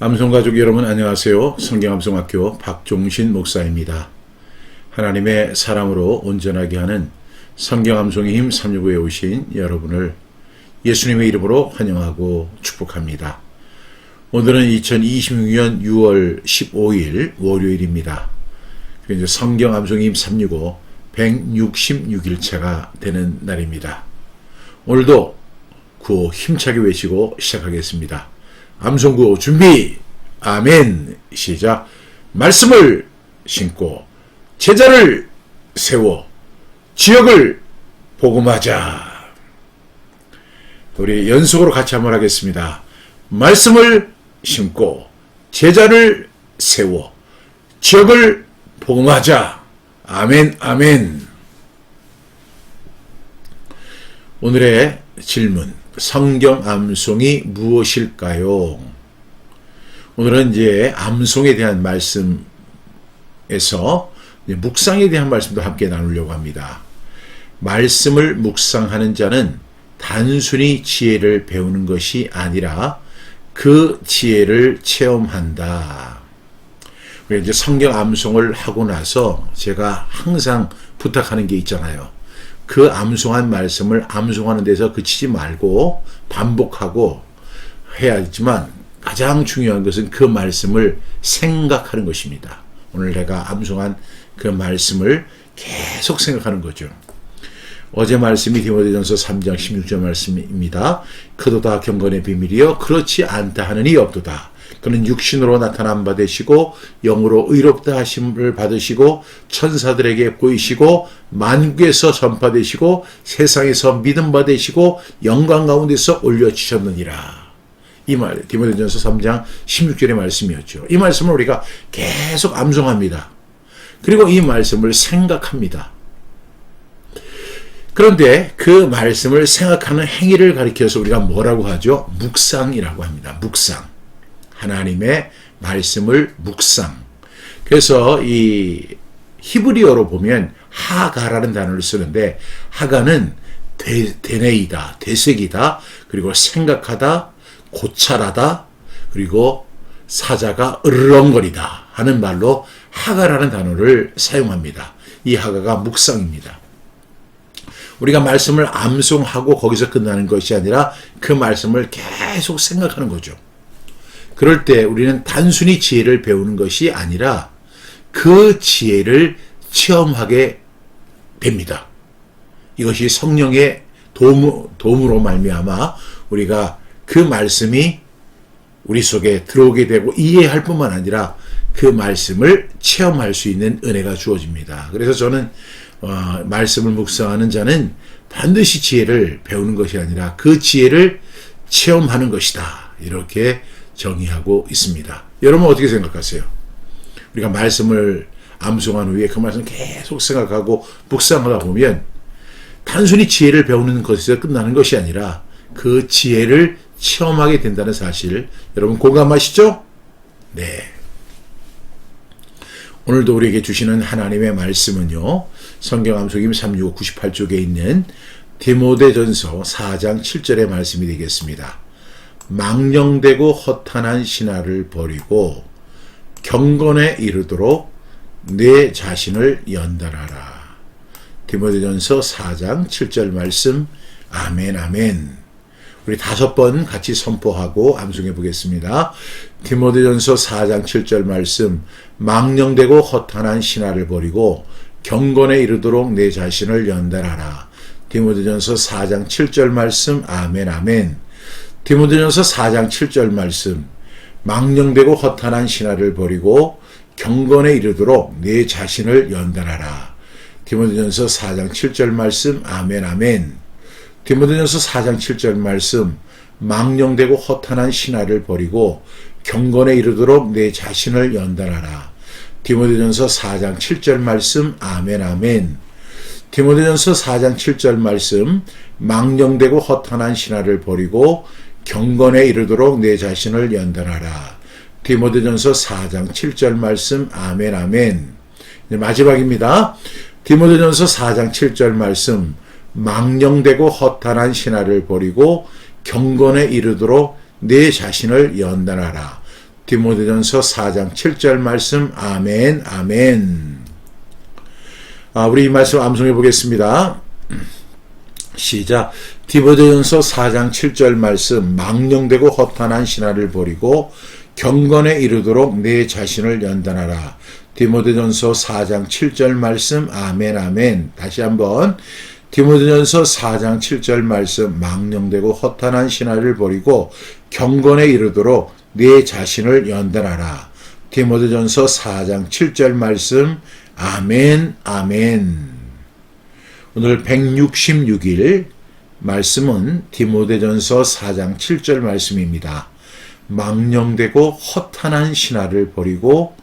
암송가족 여러분 안녕하세요. 성경암송학교 박종신 목사입니다. 하나님의 사랑으로 온전하게 하는 성경암송의 힘 365에 오신 여러분을 예수님의 이름으로 환영하고 축복합니다. 오늘은 2026년 6월 15일 월요일입니다. 이제 성경암송의 힘 365 166일차가 되는 날입니다. 오늘도 구호 힘차게 외치고 시작하겠습니다. 암송구호 준비! 아멘! 시작! 말씀을 신고 제자를 세워 지역을 복음하자. 우리 연속으로 같이 한번 하겠습니다. 말씀을 신고 제자를 세워 지역을 복음하자. 아멘, 아멘. 오늘의 질문, 성경 암송이 무엇일까요? 오늘은 이제 암송에 대한 말씀에서 묵상에 대한 말씀도 함께 나누려고 합니다. 말씀을 묵상하는 자는 단순히 지혜를 배우는 것이 아니라 그 지혜를 체험한다. 우리 이제 성경 암송을 하고 나서 제가 항상 부탁하는 게 있잖아요. 그 암송한 말씀을 암송하는 데서 그치지 말고 반복하고 해야지만 가장 중요한 것은 그 말씀을 생각하는 것입니다. 오늘 내가 암송한 그 말씀을 계속 생각하는 거죠. 어제 말씀이 디모데전서 3장 16절 말씀입니다. 그도다 경건의 비밀이여 그렇지 않다 하는 이 없도다. 그는 육신으로 나타난 바 되시고 영으로 의롭다 하심을 받으시고 천사들에게 보이시고 만국에서 전파되시고 세상에서 믿음 받으시고 영광 가운데서 올려주셨느니라. 이 말 디모데전서 3장 16절의 말씀이었죠. 이 말씀을 우리가 계속 암송합니다. 그리고 이 말씀을 생각합니다. 그런데 그 말씀을 생각하는 행위를 가리켜서 우리가 뭐라고 하죠? 묵상이라고 합니다. 묵상. 하나님의 말씀을 묵상. 그래서 이 히브리어로 보면 하가라는 단어를 쓰는데 하가는 되뇌이다, 되새기다, 그리고 생각하다, 고찰하다, 그리고 사자가 으르렁거리다 하는 말로 하가라는 단어를 사용합니다. 이 하가가 묵상입니다. 우리가 말씀을 암송하고 거기서 끝나는 것이 아니라 그 말씀을 계속 생각하는 거죠. 그럴 때 우리는 단순히 지혜를 배우는 것이 아니라 그 지혜를 체험하게 됩니다. 이것이 성령의 도움으로 말미암아 우리가 그 말씀이 우리 속에 들어오게 되고 이해할 뿐만 아니라 그 말씀을 체험할 수 있는 은혜가 주어집니다. 그래서 저는 말씀을 묵상하는 자는 반드시 지혜를 배우는 것이 아니라 그 지혜를 체험하는 것이다. 이렇게 정의하고 있습니다. 여러분 어떻게 생각하세요? 우리가 말씀을 암송한 후에 그 말씀 계속 생각하고 묵상하다 보면 단순히 지혜를 배우는 것에서 끝나는 것이 아니라 그 지혜를 체험하게 된다는 사실 여러분 공감하시죠? 네. 오늘도 우리에게 주시는 하나님의 말씀은요. 성경 암송임 365 98쪽에 있는 디모데전서 4장 7절의 말씀이 되겠습니다. 망령되고 허탄한 신화를 버리고 경건에 이르도록 내 자신을 연단하라. 디모데전서 4장 7절 말씀. 아멘, 아멘. 우리 5번 같이 선포하고 암송해 보겠습니다. 디모데전서 4장 7절 말씀. 망령되고 허탄한 신화를 버리고 경건에 이르도록 내 자신을 연단하라. 디모데전서 4장 7절 말씀. 아멘, 아멘. 디모데전서 4장 7절 말씀. 망령되고 허탄한 신화를 버리고 경건에 이르도록 내 자신을 연단하라. 디모데전서 4장 7절 말씀. 아멘, 아멘. 디모데전서 4장 7절 말씀. 망령되고 허탄한 신화를 버리고 경건에 이르도록 내 자신을 연단하라. 디모데전서 4장 7절 말씀. 아멘, 아멘. 디모데전서 4장 7절 말씀. 망령되고 허탄한 신화를 버리고 경건에 이르도록 내 자신을 연단하라. 디모데전서 4장 7절 말씀. 아멘, 아멘. 마지막입니다. 디모데전서 4장 7절 말씀. 망령되고 허탄한 신화를 버리고 경건에 이르도록 내 자신을 연단하라. 디모데전서 4장 7절 말씀. 아멘, 아멘. 우리 이 말씀 암송해 보겠습니다. 시작. 디모데전서 4장 7절 말씀. 망령되고 허탄한 신화를 버리고 경건에 이르도록 내 자신을 연단하라. 디모데전서 4장 7절 말씀. 아멘, 아멘. 다시 한번. 디모데전서 4장 7절 말씀. 망령되고 허탄한 신화를 버리고 경건에 이르도록 내 자신을 연단하라. 디모데전서 4장 7절 말씀. 아멘, 아멘. 오늘 166일 말씀은 디모데전서 4장 7절 말씀입니다. 망령되고 허탄한 신화를 버리고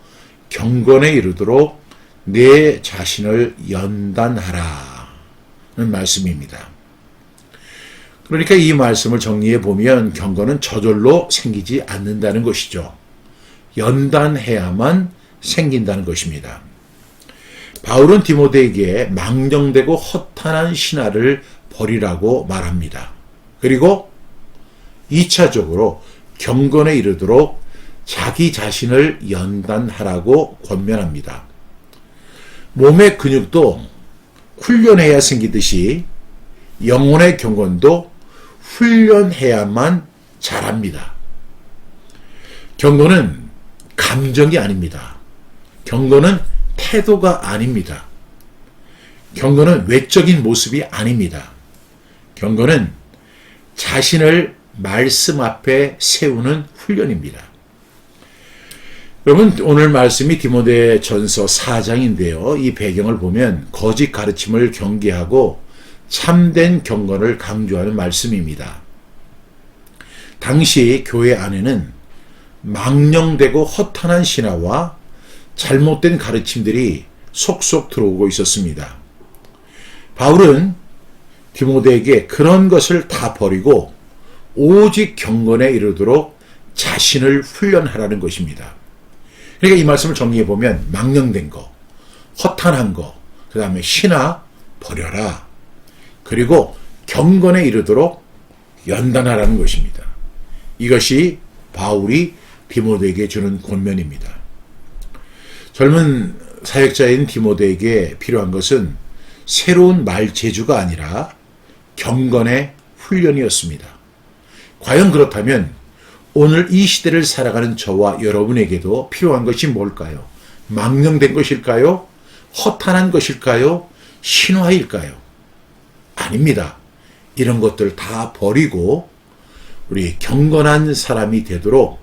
경건에 이르도록 내 자신을 연단하라 는 말씀입니다. 그러니까 이 말씀을 정리해 보면 경건은 저절로 생기지 않는다는 것이죠. 연단해야만 생긴다는 것입니다. 바울은 디모데에게 망령되고 허탄한 신화를 버리라고 말합니다. 그리고 2차적으로 경건에 이르도록 자기 자신을 연단하라고 권면합니다. 몸의 근육도 훈련해야 생기듯이 영혼의 경건도 훈련해야만 자랍니다. 경건은 감정이 아닙니다. 경건은 태도가 아닙니다. 경건은 외적인 모습이 아닙니다. 경건은 자신을 말씀 앞에 세우는 훈련입니다. 여러분, 오늘 말씀이 디모데전서 4장인데요. 이 배경을 보면 거짓 가르침을 경계하고 참된 경건을 강조하는 말씀입니다. 당시 교회 안에는 망령되고 허탄한 신화와 잘못된 가르침들이 속속 들어오고 있었습니다. 바울은 디모데에게 그런 것을 다 버리고 오직 경건에 이르도록 자신을 훈련하라는 것입니다. 그러니까 이 말씀을 정리해 보면 망령된 거, 허탄한 거, 그 다음에 신화 버려라. 그리고 경건에 이르도록 연단하라는 것입니다. 이것이 바울이 디모데에게 주는 권면입니다. 젊은 사역자인 디모데에게 필요한 것은 새로운 말 재주가 아니라 경건의 훈련이었습니다. 과연 그렇다면 오늘 이 시대를 살아가는 저와 여러분에게도 필요한 것이 뭘까요? 망령된 것일까요? 허탄한 것일까요? 신화일까요? 아닙니다. 이런 것들 다 버리고 우리 경건한 사람이 되도록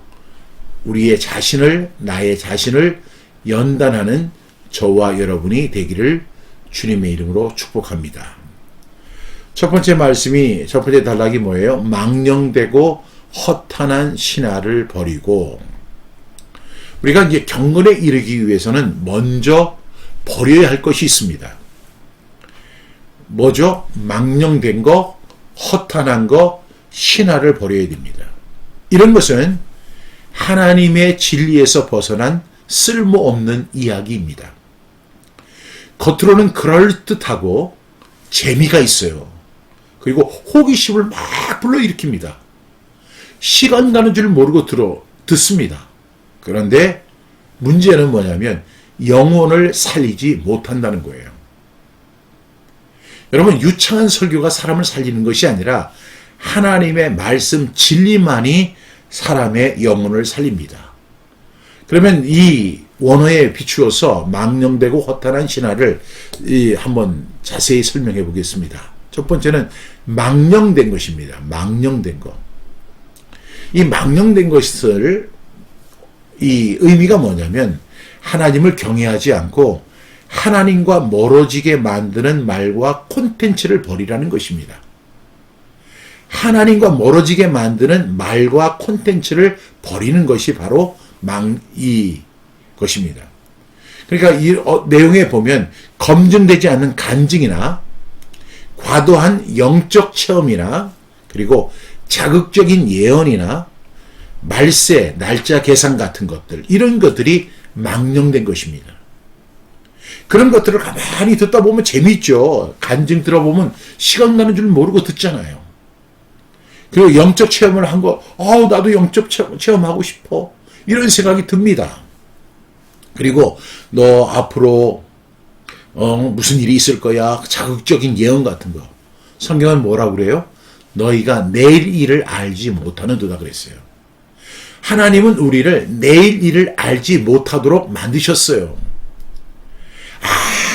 우리의 자신을, 나의 자신을 연단하는 저와 여러분이 되기를 주님의 이름으로 축복합니다. 첫 번째 단락이 뭐예요? 망령되고 허탄한 신화를 버리고, 우리가 이제 경건에 이르기 위해서는 먼저 버려야 할 것이 있습니다. 뭐죠? 망령된 거, 허탄한 거, 신화를 버려야 됩니다. 이런 것은 하나님의 진리에서 벗어난 쓸모없는 이야기입니다. 겉으로는 그럴듯하고 재미가 있어요. 그리고 호기심을 막 불러일으킵니다. 시간 가는 줄 모르고 듣습니다. 그런데 문제는 뭐냐면 영혼을 살리지 못한다는 거예요. 여러분, 유창한 설교가 사람을 살리는 것이 아니라 하나님의 말씀 진리만이 사람의 영혼을 살립니다. 그러면 이 원어에 비추어서 망령되고 허탄한 신화를 한번 자세히 설명해 보겠습니다. 첫 번째는 망령된 것입니다. 망령된 것. 이 망령된 것을 이 의미가 뭐냐면 하나님을 경외하지 않고 하나님과 멀어지게 만드는 말과 콘텐츠를 버리라는 것입니다. 하나님과 멀어지게 만드는 말과 콘텐츠를 버리는 것이 바로 것입니다. 그러니까 이 내용에 보면 검증되지 않는 간증이나 과도한 영적 체험이나 그리고 자극적인 예언이나 말세, 날짜 계산 같은 것들, 이런 것들이 망령된 것입니다. 그런 것들을 가만히 듣다 보면 재미있죠. 간증 들어보면 시간 가는 줄 모르고 듣잖아요. 그리고 영적 체험을 한 거, 나도 영적 체험하고 싶어. 이런 생각이 듭니다. 그리고 너 앞으로 무슨 일이 있을 거야. 자극적인 예언 같은 거. 성경은 뭐라고 그래요? 너희가 내일 일을 알지 못하는도다 그랬어요. 하나님은 우리를 내일 일을 알지 못하도록 만드셨어요.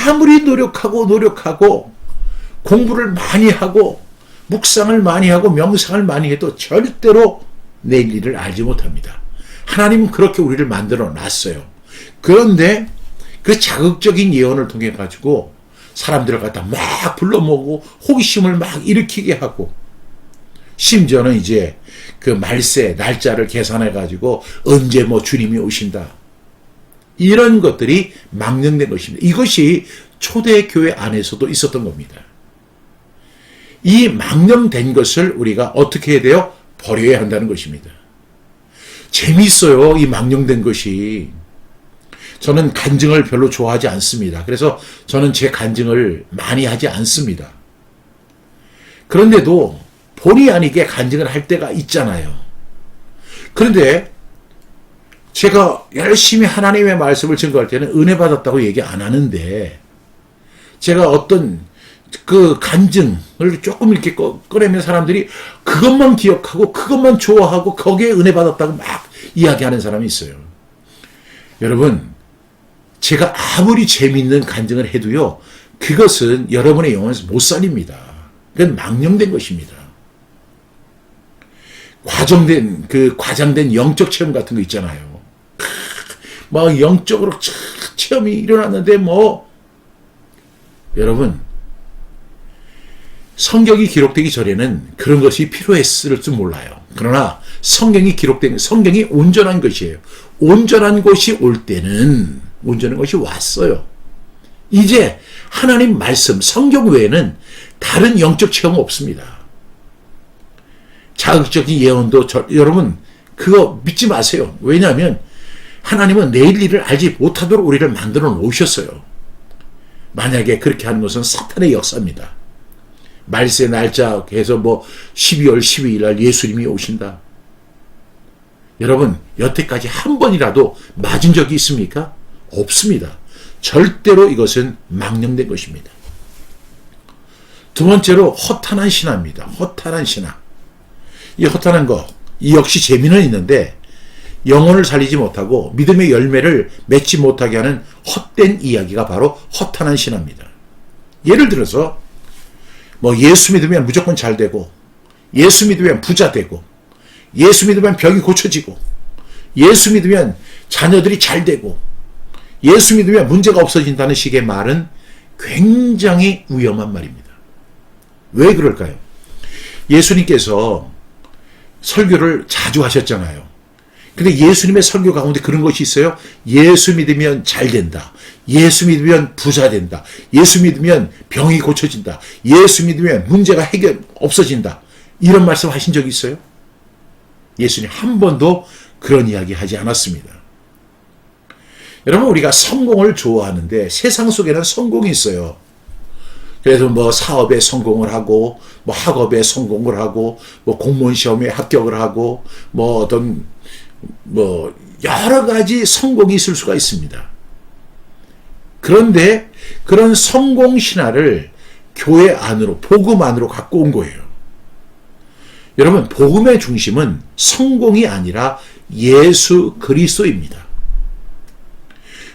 아무리 노력하고 공부를 많이 하고 묵상을 많이 하고 명상을 많이 해도 절대로 내일 일을 알지 못합니다. 하나님은 그렇게 우리를 만들어 놨어요. 그런데 그 자극적인 예언을 통해 가지고 사람들을 갖다 막 불러 모으고 호기심을 막 일으키게 하고, 심지어는 이제 그 말세 날짜를 계산해 가지고 언제 뭐 주님이 오신다, 이런 것들이 망령된 것입니다. 이것이 초대교회 안에서도 있었던 겁니다. 이 망령된 것을 우리가 어떻게 해야 돼요? 버려야 한다는 것입니다. 재미있어요, 이 망령된 것이. 저는 간증을 별로 좋아하지 않습니다. 그래서 저는 제 간증을 많이 하지 않습니다. 그런데도 본의 아니게 간증을 할 때가 있잖아요. 그런데 제가 열심히 하나님의 말씀을 증거할 때는 은혜 받았다고 얘기 안 하는데, 제가 어떤 그 간증을 조금 이렇게 꺼내면 사람들이 그것만 기억하고 그것만 좋아하고 거기에 은혜 받았다고 막 이야기하는 사람이 있어요. 여러분, 제가 아무리 재미있는 간증을 해도요, 그것은 여러분의 영혼에서 못 살립니다. 그건 망령된 것입니다. 과장된 영적 체험 같은 거 있잖아요. 막 영적으로 체험이 일어났는데 여러분, 성경이 기록되기 전에는 그런 것이 필요했을 줄 몰라요. 그러나 성경이 온전한 것이에요. 온전한 것이 올 때는 온전한 것이 왔어요. 이제 하나님 말씀, 성경 외에는 다른 영적 체험은 없습니다. 자극적인 예언도 여러분 그거 믿지 마세요. 왜냐하면 하나님은 내일 일을 알지 못하도록 우리를 만들어 놓으셨어요. 만약에 그렇게 하는 것은 사탄의 역사입니다. 말세 날짜 해서 12월 12일 날 예수님이 오신다. 여러분, 여태까지 한 번이라도 맞은 적이 있습니까? 없습니다. 절대로 이것은 망령된 것입니다. 두 번째로 허탄한 신화입니다. 허탄한 신화. 이 허탄한 거, 이 역시 재미는 있는데 영혼을 살리지 못하고 믿음의 열매를 맺지 못하게 하는 헛된 이야기가 바로 허탄한 신화입니다. 예를 들어서 예수 믿으면 무조건 잘 되고, 예수 믿으면 부자 되고, 예수 믿으면 병이 고쳐지고, 예수 믿으면 자녀들이 잘 되고, 예수 믿으면 문제가 없어진다는 식의 말은 굉장히 위험한 말입니다. 왜 그럴까요? 예수님께서 설교를 자주 하셨잖아요. 근데 예수님의 설교 가운데 그런 것이 있어요. 예수 믿으면 잘 된다. 예수 믿으면 부자 된다. 예수 믿으면 병이 고쳐진다. 예수 믿으면 문제가 없어진다. 이런 말씀 하신 적이 있어요? 예수님 한 번도 그런 이야기 하지 않았습니다. 여러분, 우리가 성공을 좋아하는데 세상 속에는 성공이 있어요. 그래서 사업에 성공을 하고, 학업에 성공을 하고, 공무원 시험에 합격을 하고, 여러 가지 성공이 있을 수가 있습니다. 그런데 그런 성공 신화를 교회 안으로, 복음 안으로 갖고 온 거예요. 여러분, 복음의 중심은 성공이 아니라 예수 그리스도입니다.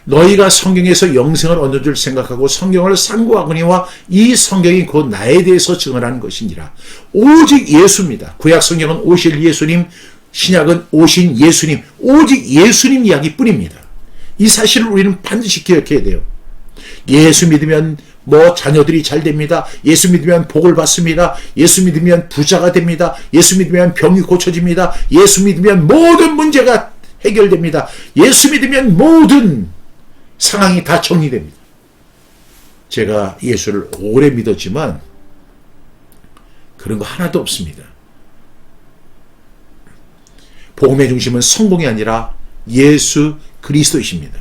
너희가 성경에서 영생을 얻는 줄 생각하고 성경을 상고하거니와 이 성경이 곧 나에 대해서 증언하는 것이니라. 오직 예수입니다. 구약 성경은 오실 예수님, 신약은 오신 예수님, 오직 예수님 이야기뿐입니다. 이 사실을 우리는 반드시 기억해야 돼요. 예수 믿으면 자녀들이 잘 됩니다. 예수 믿으면 복을 받습니다. 예수 믿으면 부자가 됩니다. 예수 믿으면 병이 고쳐집니다. 예수 믿으면 모든 문제가 해결됩니다. 예수 믿으면 모든 상황이 다 정리됩니다. 제가 예수를 오래 믿었지만 그런 거 하나도 없습니다. 복음의 중심은 성공이 아니라 예수 그리스도이십니다.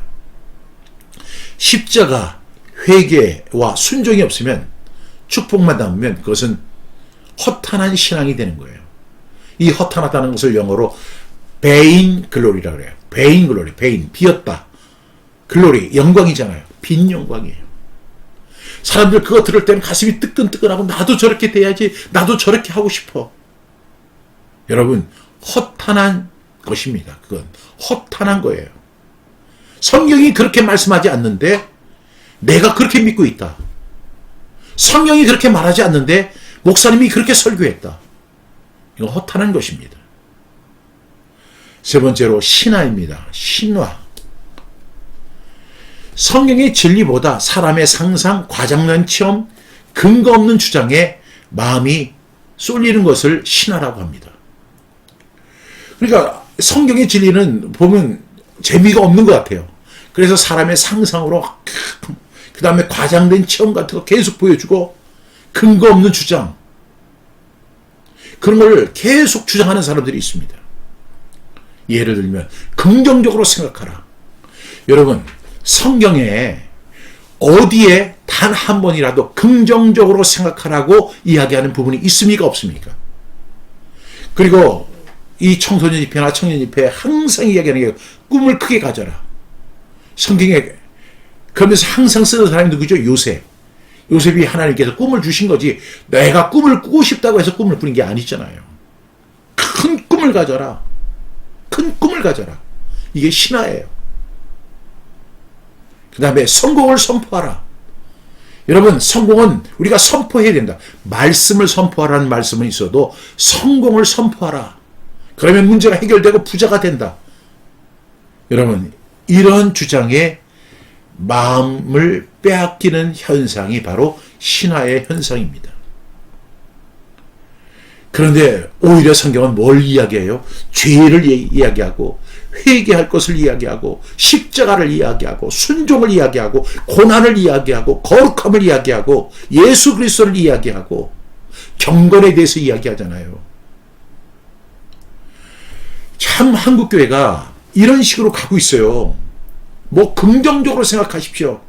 십자가, 회개와 순종이 없으면, 축복만 담으면 그것은 허탄한 신앙이 되는 거예요. 이 허탄하다는 것을 영어로 베인 글로리라고 그래요. 베인 글로리, 베인, 비었다. 글로리, 영광이잖아요. 빈 영광이에요. 사람들 그거 들을 때는 가슴이 뜨끈뜨끈하고 나도 저렇게 돼야지, 나도 저렇게 하고 싶어. 여러분, 허탄한 것입니다. 그건 허탄한 거예요. 성경이 그렇게 말씀하지 않는데 내가 그렇게 믿고 있다. 성경이 그렇게 말하지 않는데 목사님이 그렇게 설교했다. 이거 허탄한 것입니다. 세 번째로 신화입니다. 신화. 성경의 진리보다 사람의 상상, 과장난 체험, 근거 없는 주장에 마음이 쏠리는 것을 신화라고 합니다. 그러니까 성경의 진리는 보면 재미가 없는 것 같아요. 그래서 사람의 상상으로 그 다음에 과장된 체험 같은 거 계속 보여주고 근거 없는 주장, 그런 걸 계속 주장하는 사람들이 있습니다. 예를 들면 긍정적으로 생각하라. 여러분, 성경에 어디에 단 한 번이라도 긍정적으로 생각하라고 이야기하는 부분이 있습니까? 없습니까? 그리고 이 청소년 집회나 청년 집회에 항상 이야기하는 게 꿈을 크게 가져라. 성경에 그러면서 항상 쓰는 사람이 누구죠? 요셉. 요셉이 하나님께서 꿈을 주신 거지 내가 꿈을 꾸고 싶다고 해서 꿈을 꾸는 게 아니잖아요. 큰 꿈을 가져라. 큰 꿈을 가져라. 이게 신화예요. 그 다음에 성공을 선포하라. 여러분, 성공은 우리가 선포해야 된다. 말씀을 선포하라는 말씀은 있어도 성공을 선포하라. 그러면 문제가 해결되고 부자가 된다. 여러분, 이런 주장에 마음을 빼앗기는 현상이 바로 신화의 현상입니다. 그런데 오히려 성경은 뭘 이야기해요? 죄를 이야기하고 회개할 것을 이야기하고 십자가를 이야기하고 순종을 이야기하고 고난을 이야기하고 거룩함을 이야기하고 예수 그리스도를 이야기하고 경건에 대해서 이야기하잖아요. 참 한국교회가 이런 식으로 가고 있어요. 뭐 긍정적으로 생각하십시오.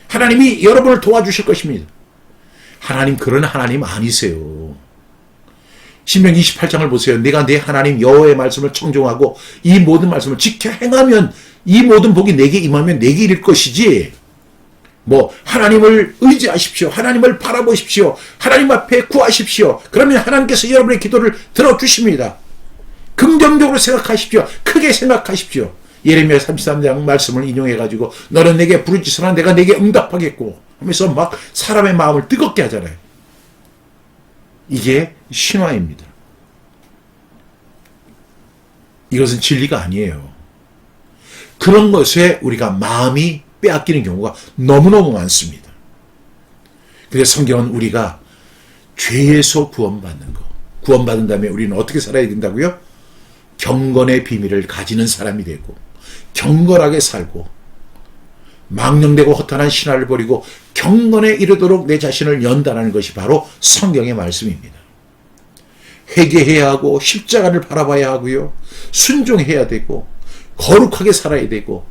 하나님이 여러분을 도와주실 것입니다. 하나님 그런 하나님 아니세요. 신명기 28장을 보세요. 내가 내 하나님 여호와의 말씀을 청종하고 이 모든 말씀을 지켜 행하면 이 모든 복이 내게 임하면 내게 이를 것이지, 뭐 하나님을 의지하십시오. 하나님을 바라보십시오. 하나님 앞에 구하십시오. 그러면 하나님께서 여러분의 기도를 들어주십니다. 긍정적으로 생각하십시오. 크게 생각하십시오. 예레미야 33장 말씀을 인용해가지고 너는 내게 부르짖으라 내가 내게 응답하겠고 하면서 막 사람의 마음을 뜨겁게 하잖아요. 이게 신화입니다. 이것은 진리가 아니에요. 그런 것에 우리가 마음이 빼앗기는 경우가 너무너무 많습니다. 그래서 성경은 우리가 죄에서 구원받는 거, 구원받은 다음에 우리는 어떻게 살아야 된다고요? 경건의 비밀을 가지는 사람이 되고 경건하게 살고 망령되고 허탄한 신화를 버리고 경건에 이르도록 내 자신을 연단하는 것이 바로 성경의 말씀입니다. 회개해야 하고 십자가를 바라봐야 하고요. 순종해야 되고 거룩하게 살아야 되고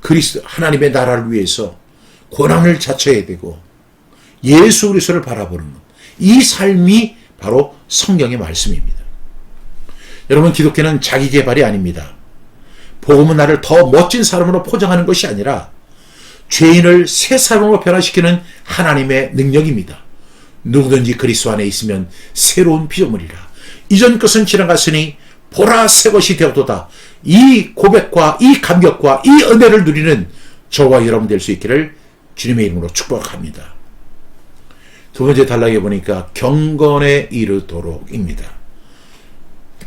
그리스도 하나님의 나라를 위해서 고난을 자처해야 되고 예수 그리스도를 바라보는 것. 이 삶이 바로 성경의 말씀입니다. 여러분, 기독교는 자기 개발이 아닙니다. 복음은 나를 더 멋진 사람으로 포장하는 것이 아니라 죄인을 새 사람으로 변화시키는 하나님의 능력입니다. 누구든지 그리스도 안에 있으면 새로운 피조물이라. 이전 것은 지나갔으니 보라 새 것이 되었도다. 이 고백과 이 감격과 이 은혜를 누리는 저와 여러분 될 수 있기를 주님의 이름으로 축복합니다. 두 번째 단락에 보니까 경건에 이르도록입니다.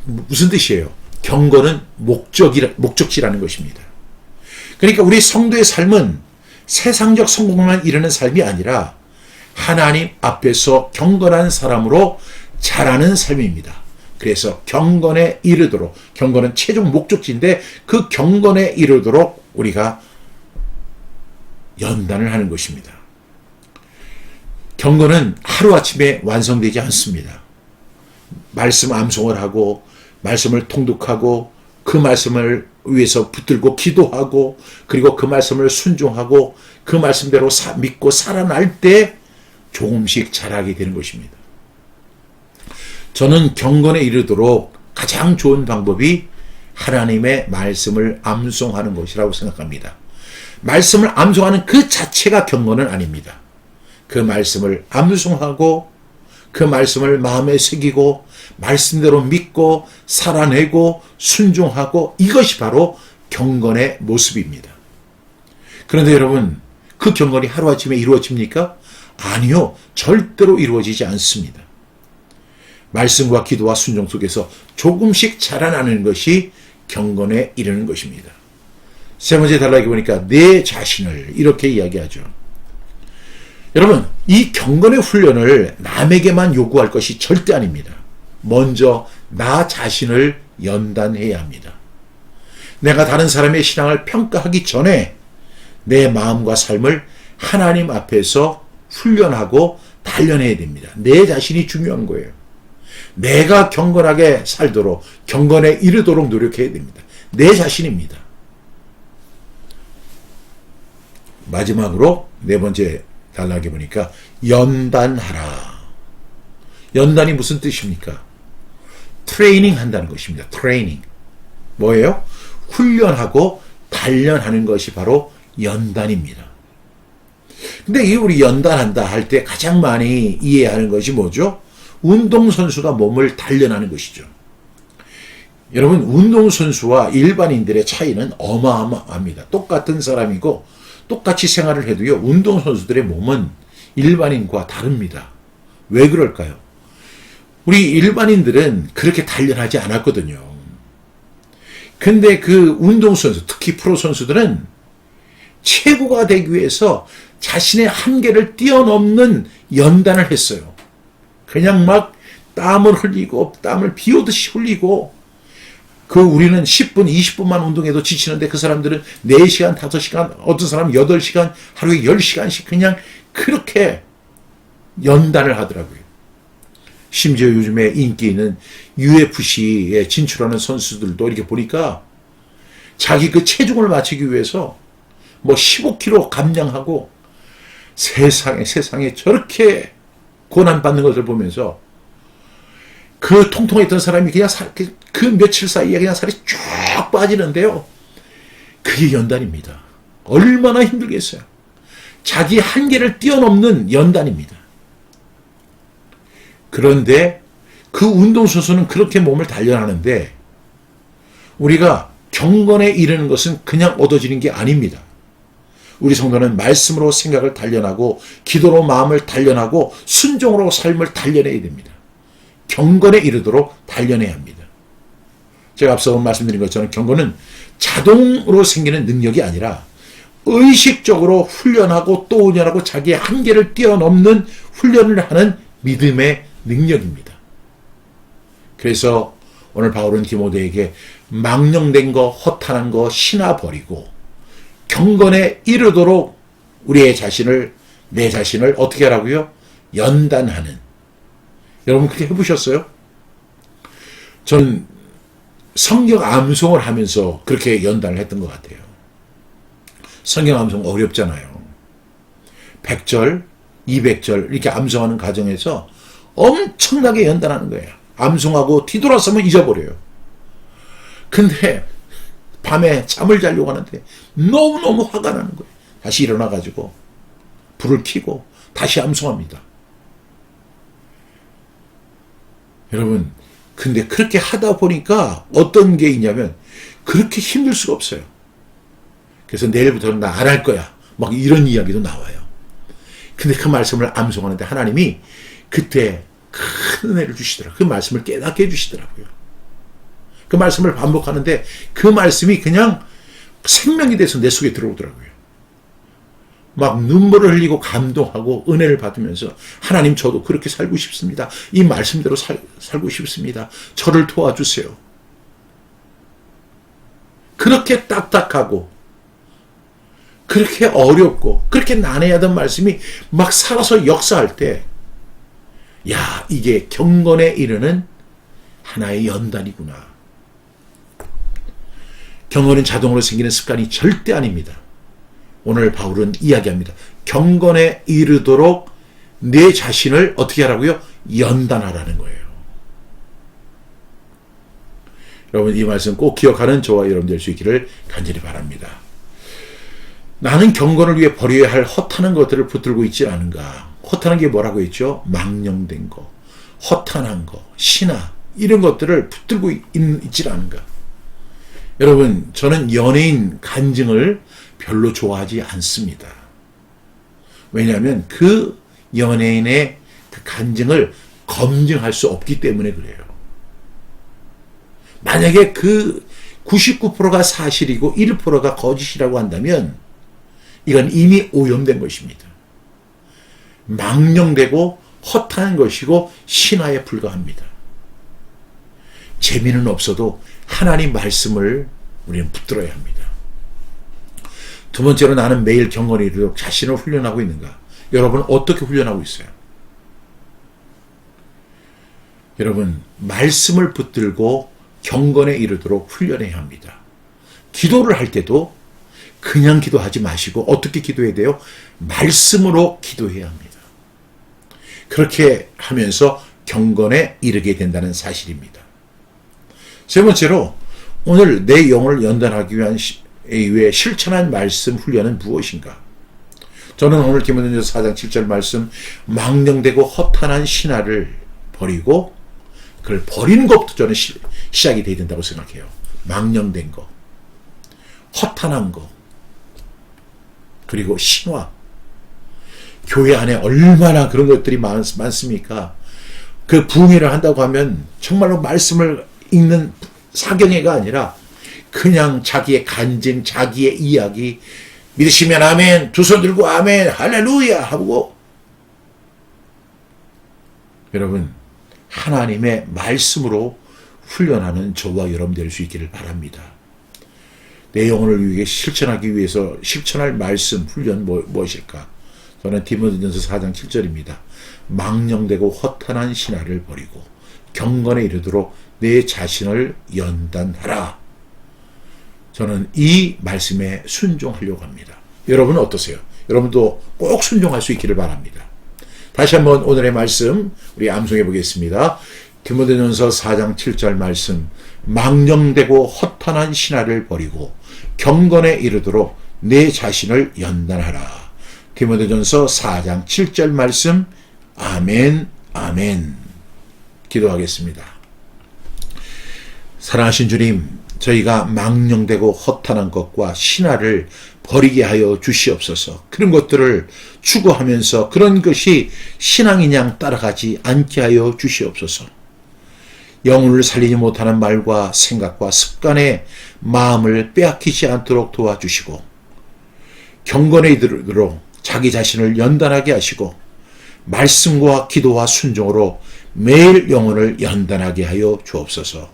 무슨 뜻이에요? 경건은 목적지라는 것입니다. 그러니까 우리 성도의 삶은 세상적 성공만 이루는 삶이 아니라 하나님 앞에서 경건한 사람으로 자라는 삶입니다. 그래서 경건에 이르도록, 경건은 최종 목적지인데 그 경건에 이르도록 우리가 연단을 하는 것입니다. 경건은 하루아침에 완성되지 않습니다. 말씀 암송을 하고 말씀을 통독하고 그 말씀을 위해서 붙들고 기도하고 그리고 그 말씀을 순종하고 그 말씀대로 믿고 살아날 때 조금씩 자라게 되는 것입니다. 저는 경건에 이르도록 가장 좋은 방법이 하나님의 말씀을 암송하는 것이라고 생각합니다. 말씀을 암송하는 그 자체가 경건은 아닙니다. 그 말씀을 암송하고 그 말씀을 마음에 새기고 말씀대로 믿고 살아내고 순종하고, 이것이 바로 경건의 모습입니다. 그런데 여러분, 그 경건이 하루아침에 이루어집니까? 아니요. 절대로 이루어지지 않습니다. 말씀과 기도와 순종 속에서 조금씩 자라나는 것이 경건에 이르는 것입니다. 세 번째 단락에 보니까 내 자신을 이렇게 이야기하죠. 여러분, 이 경건의 훈련을 남에게만 요구할 것이 절대 아닙니다. 먼저 나 자신을 연단해야 합니다. 내가 다른 사람의 신앙을 평가하기 전에 내 마음과 삶을 하나님 앞에서 훈련하고 단련해야 됩니다. 내 자신이 중요한 거예요. 내가 경건하게 살도록, 경건에 이르도록 노력해야 됩니다. 내 자신입니다. 마지막으로 네 번째 단락에 보니까 연단하라. 연단이 무슨 뜻입니까? 트레이닝 한다는 것입니다. 트레이닝. 뭐예요? 훈련하고 단련하는 것이 바로 연단입니다. 근데 이 우리 연단한다 할 때 가장 많이 이해하는 것이 뭐죠? 운동선수가 몸을 단련하는 것이죠. 여러분, 운동선수와 일반인들의 차이는 어마어마합니다. 똑같은 사람이고 똑같이 생활을 해도요, 운동선수들의 몸은 일반인과 다릅니다. 왜 그럴까요? 우리 일반인들은 그렇게 단련하지 않았거든요. 근데 그 운동선수, 특히 프로선수들은 최고가 되기 위해서 자신의 한계를 뛰어넘는 연단을 했어요. 그냥 막 땀을 흘리고 땀을 비 오듯이 흘리고, 우리는 10분, 20분만 운동해도 지치는데 그 사람들은 4시간, 5시간, 어떤 사람은 8시간, 하루에 10시간씩 그냥 그렇게 연단을 하더라고요. 심지어 요즘에 인기 있는 UFC에 진출하는 선수들도 이렇게 보니까 자기 그 체중을 맞추기 위해서 뭐 15kg 감량하고 세상에 저렇게 고난받는 것을 보면서 그 통통했던 사람이 그냥 그 며칠 사이에 그냥 살이 쭉 빠지는데요. 그게 연단입니다. 얼마나 힘들겠어요. 자기 한계를 뛰어넘는 연단입니다. 그런데 그 운동선수는 그렇게 몸을 단련하는데, 우리가 경건에 이르는 것은 그냥 얻어지는 게 아닙니다. 우리 성도는 말씀으로 생각을 단련하고 기도로 마음을 단련하고 순종으로 삶을 단련해야 됩니다. 경건에 이르도록 단련해야 합니다. 제가 앞서 말씀드린 것처럼 경건은 자동으로 생기는 능력이 아니라 의식적으로 훈련하고 또 훈련하고 자기의 한계를 뛰어넘는 훈련을 하는 믿음의 능력입니다. 그래서 오늘 바울은 디모데에게 망령된 거, 허탄한 거 신화 버리고 경건에 이르도록 우리의 자신을, 내 자신을 어떻게 하라고요? 연단하는. 여러분 그렇게 해보셨어요? 전 성경 암송을 하면서 그렇게 연단을 했던 것 같아요. 성경 암송 어렵잖아요. 100절, 200절 이렇게 암송하는 과정에서 엄청나게 연단하는 거예요. 암송하고 뒤돌아서면 잊어버려요. 근데 밤에 잠을 자려고 하는데 너무너무 화가 나는 거예요. 다시 일어나가지고 불을 켜고 다시 암송합니다. 여러분, 근데 그렇게 하다 보니까 어떤 게 있냐면 그렇게 힘들 수가 없어요. 그래서 내일부터는 나 안 할 거야. 막 이런 이야기도 나와요. 근데 그 말씀을 암송하는데 하나님이 그때 큰 은혜를 주시더라고요. 그 말씀을 깨닫게 해주시더라고요. 그 말씀을 반복하는데 그 말씀이 그냥 생명이 돼서 내 속에 들어오더라고요. 막 눈물을 흘리고 감동하고 은혜를 받으면서 하나님 저도 그렇게 살고 싶습니다. 이 말씀대로 살고 싶습니다. 저를 도와주세요. 그렇게 딱딱하고 그렇게 어렵고 그렇게 난해하던 말씀이 막 살아서 역사할 때, 야, 이게 경건에 이르는 하나의 연단이구나. 경건은 자동으로 생기는 습관이 절대 아닙니다. 오늘 바울은 이야기합니다. 경건에 이르도록 내 자신을 어떻게 하라고요? 연단하라는 거예요. 여러분 이 말씀 꼭 기억하는 저와 여러분 될 수 있기를 간절히 바랍니다. 나는 경건을 위해 버려야 할 허탄한 것들을 붙들고 있지 않은가. 허탄한 게 뭐라고 했죠? 망령된 거, 허탄한 거, 신화 이런 것들을 붙들고 있지 않은가. 여러분 저는 연예인 간증을 별로 좋아하지 않습니다. 왜냐하면 그 연예인의 그 간증을 검증할 수 없기 때문에 그래요. 만약에 그 99%가 사실이고 1%가 거짓이라고 한다면 이건 이미 오염된 것입니다. 망령되고 허탄한 것이고 신화에 불과합니다. 재미는 없어도 하나님 말씀을 우리는 붙들어야 합니다. 두 번째로 나는 매일 경건에 이르도록 자신을 훈련하고 있는가? 여러분 어떻게 훈련하고 있어요? 여러분 말씀을 붙들고 경건에 이르도록 훈련해야 합니다. 기도를 할 때도 그냥 기도하지 마시고 어떻게 기도해야 돼요? 말씀으로 기도해야 합니다. 그렇게 하면서 경건에 이르게 된다는 사실입니다. 세 번째로 오늘 내 영혼을 연단하기 위해 실천한 말씀 훈련은 무엇인가? 저는 오늘 디모데전서 4장 7절 말씀 망령되고 허탄한 신화를 버리고 그걸 버리는 것부터 저는 시작이 돼야 된다고 생각해요. 망령된 거, 허탄한 거, 그리고 신화. 교회 안에 얼마나 그런 것들이 많습니까? 그 부흥회를 한다고 하면 정말로 말씀을 읽는 사경회가 아니라 그냥 자기의 간증, 자기의 이야기, 믿으시면 아멘, 두 손 들고 아멘, 할렐루야 하고. 여러분 하나님의 말씀으로 훈련하는 저와 여러분 될 수 있기를 바랍니다. 내 영혼을 위해 실천하기 위해서 실천할 말씀 훈련 무엇일까? 저는 디모데전서 4장 7절입니다. 망령되고 허탄한 신화를 버리고 경건에 이르도록 내 자신을 연단하라. 저는 이 말씀에 순종하려고 합니다. 여러분은 어떠세요? 여러분도 꼭 순종할 수 있기를 바랍니다. 다시 한번 오늘의 말씀 우리 암송해 보겠습니다. 디모데전서 4장 7절 말씀 망령되고 허탄한 신화를 버리고 경건에 이르도록 내 자신을 연단하라. 디모데전서 4장 7절 말씀 아멘 아멘. 기도하겠습니다. 사랑하신 주님, 저희가 망령되고 허탄한 것과 신화를 버리게 하여 주시옵소서. 그런 것들을 추구하면서 그런 것이 신앙인 양 따라가지 않게 하여 주시옵소서. 영혼을 살리지 못하는 말과 생각과 습관의 마음을 빼앗기지 않도록 도와주시고 경건에 이르도록 자기 자신을 연단하게 하시고 말씀과 기도와 순종으로 매일 영혼을 연단하게 하여 주옵소서.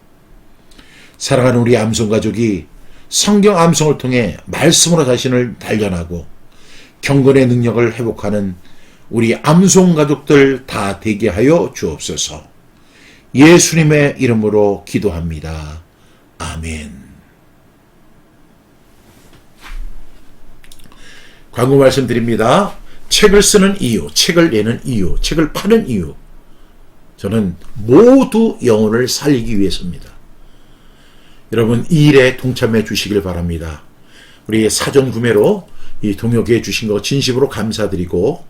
사랑하는 우리 암송가족이 성경 암송을 통해 말씀으로 자신을 단련하고 경건의 능력을 회복하는 우리 암송가족들 다 되게 하여 주옵소서. 예수님의 이름으로 기도합니다. 아멘. 광고 말씀드립니다. 책을 쓰는 이유, 책을 내는 이유, 책을 파는 이유. 저는 모두 영혼을 살리기 위해서입니다. 여러분 이 일에 동참해 주시길 바랍니다. 우리 사전 구매로 이 동역해 주신 거 진심으로 감사드리고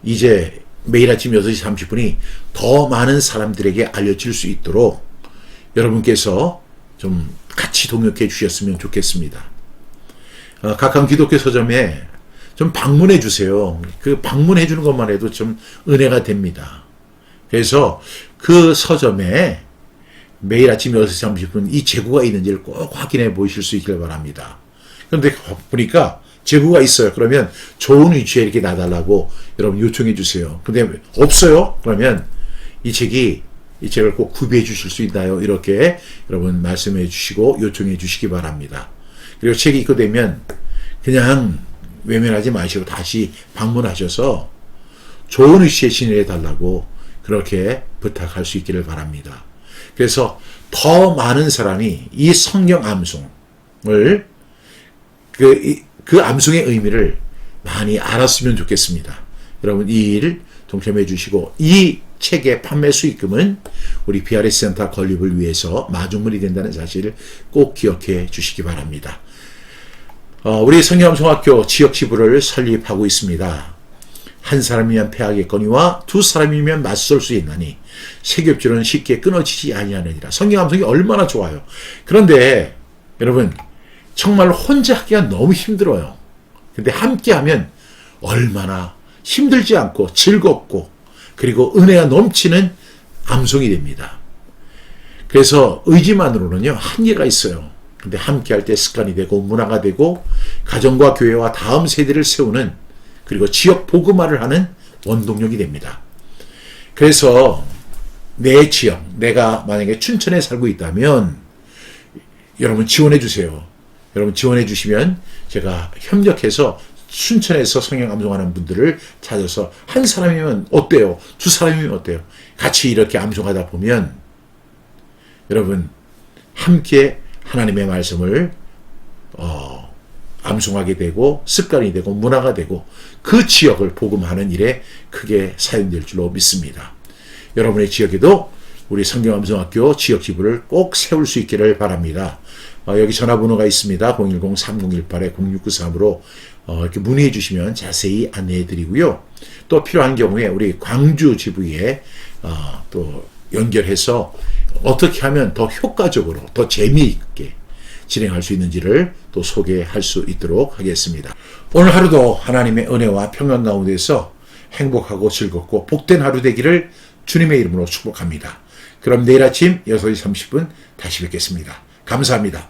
이제 매일 아침 6시 30분이 더 많은 사람들에게 알려질 수 있도록 여러분께서 좀 같이 동역해 주셨으면 좋겠습니다. 각각 기독교 서점에 좀 방문해 주세요. 그 방문해 주는 것만 해도 좀 은혜가 됩니다. 그래서 그 서점에 매일 아침 6시 30분 이 재고가 있는지를 꼭 확인해 보실 수 있길 바랍니다. 그런데 보니까 재고가 있어요. 그러면 좋은 위치에 이렇게 놔달라고 여러분 요청해 주세요. 근데 없어요? 그러면 이 책을 꼭 구비해 주실 수 있나요? 이렇게 여러분 말씀해 주시고 요청해 주시기 바랍니다. 그리고 책이 입고되면 그냥 외면하지 마시고 다시 방문하셔서 좋은 위치에 진열해 달라고 그렇게 부탁할 수 있기를 바랍니다. 그래서 더 많은 사람이 이 성경 암송을 그 암송의 의미를 많이 알았으면 좋겠습니다. 여러분 이 일 동참해 주시고 이 책의 판매 수익금은 우리 BRS 센터 건립을 위해서 마중물이 된다는 사실을 꼭 기억해 주시기 바랍니다. 우리 성경암송학교 지역 지부를 설립하고 있습니다. 한 사람이면 패하겠거니와 두 사람이면 맞설 수 있나니 세겹줄은 쉽게 끊어지지 아니하느니라. 성경암송이 얼마나 좋아요. 그런데 여러분 정말 혼자 하기가 너무 힘들어요. 근데 함께하면 얼마나 힘들지 않고 즐겁고 그리고 은혜가 넘치는 암송이 됩니다. 그래서 의지만으로는요 한계가 있어요. 근데 함께할 때 습관이 되고 문화가 되고 가정과 교회와 다음 세대를 세우는 그리고 지역 복음화를 하는 원동력이 됩니다. 그래서 내 지역, 내가 만약에 춘천에 살고 있다면 여러분 지원해 주세요. 여러분 지원해 주시면 제가 협력해서 춘천에서 성경 암송하는 분들을 찾아서 한 사람이면 어때요? 두 사람이면 어때요? 같이 이렇게 암송하다 보면 여러분 함께 하나님의 말씀을 암송하게 되고 습관이 되고 문화가 되고 그 지역을 복음하는 일에 크게 사용될 줄로 믿습니다. 여러분의 지역에도 우리 성경암송학교 지역 지부를 꼭 세울 수 있기를 바랍니다. 여기 전화번호가 있습니다. 010-3018-0693으로 이렇게 문의해 주시면 자세히 안내해 드리고요. 또 필요한 경우에 우리 광주 지부에 또 연결해서 어떻게 하면 더 효과적으로 더 재미있게 진행할 수 있는지를 또 소개할 수 있도록 하겠습니다. 오늘 하루도 하나님의 은혜와 평안 가운데서 행복하고 즐겁고 복된 하루 되기를 주님의 이름으로 축복합니다. 그럼 내일 아침 6시 30분 다시 뵙겠습니다. 감사합니다.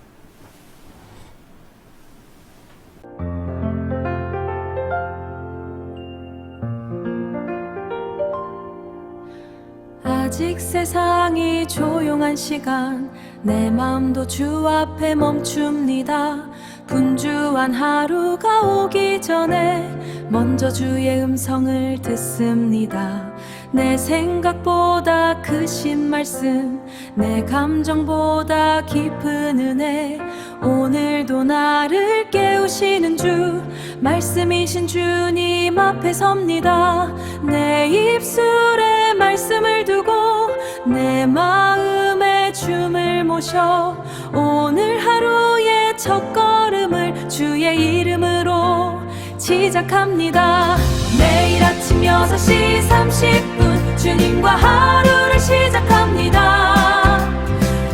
아직 세상이 조용한 시간 내 마음도 주 앞에 멈춥니다. 분주한 하루가 오기 전에 먼저 주의 음성을 듣습니다. 내 생각보다 크신 말씀 내 감정보다 깊은 은혜 오늘도 나를 깨우시는 주 말씀이신 주님 앞에 섭니다. 내 입술에 말씀을 두고 내 마음에 춤을 모셔 오늘 하루의 첫걸음을 주의 이름으로 시작합니다. 매일 아침 6시 30분 주님과 하루를 시작합니다.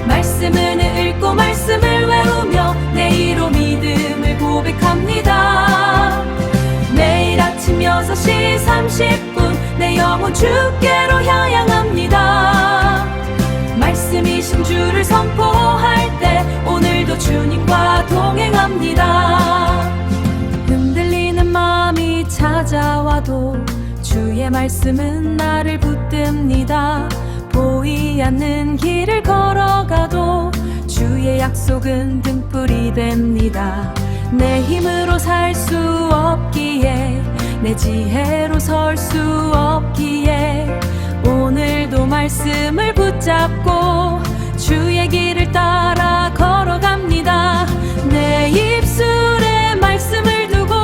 말씀을 읽고 말씀을 외우며 내일로 믿음을 고백합니다. 매일 아침 6시 30분 내 영혼 주께로 향합니다. 말씀이신 주를 선포할 때 오늘도 주님과 동행합니다. 흔들리는 마음이 찾아와도 주의 말씀은 나를 붙듭니다. 보이지 않는 길을 걸어가도 주의 약속은 등불이 됩니다. 내 힘으로 살 수 없기에 내 지혜로 설 수 없기에 오늘도 말씀을 붙잡고 주의 길을 따라 걸어갑니다. 내 입술에 말씀을 두고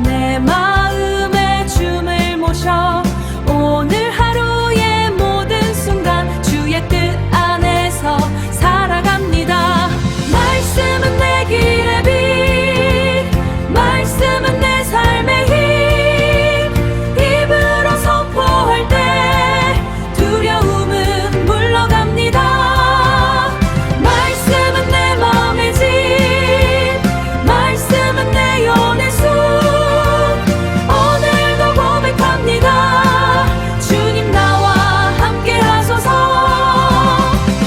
내 마음에 춤을 모셔 오늘 하루의 모든 순간 주의 뜻 안에서 살아갑니다. 말씀은 내 길의 빛 말씀은 내 삶의 힘 입으로 선포할 때 두려움은 물러갑니다. 말씀은 내 마음의 집 말씀은 내 영의 숲 오늘도 고백합니다. 주님 나와 함께 하소서.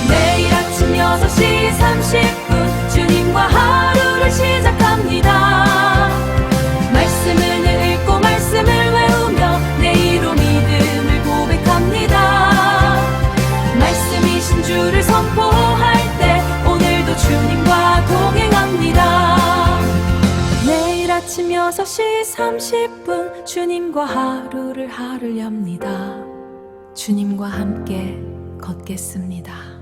매일 아침 6시 30분 주님과 하루를 시작합니다. 말씀을 읽고 말씀을 외우며 내일로 믿음을 고백합니다. 말씀이신 주를 선포할 때 오늘도 주님과 동행합니다. 매일 아침 6시 30분 주님과 하루를 엽니다. 주님과 함께 걷겠습니다.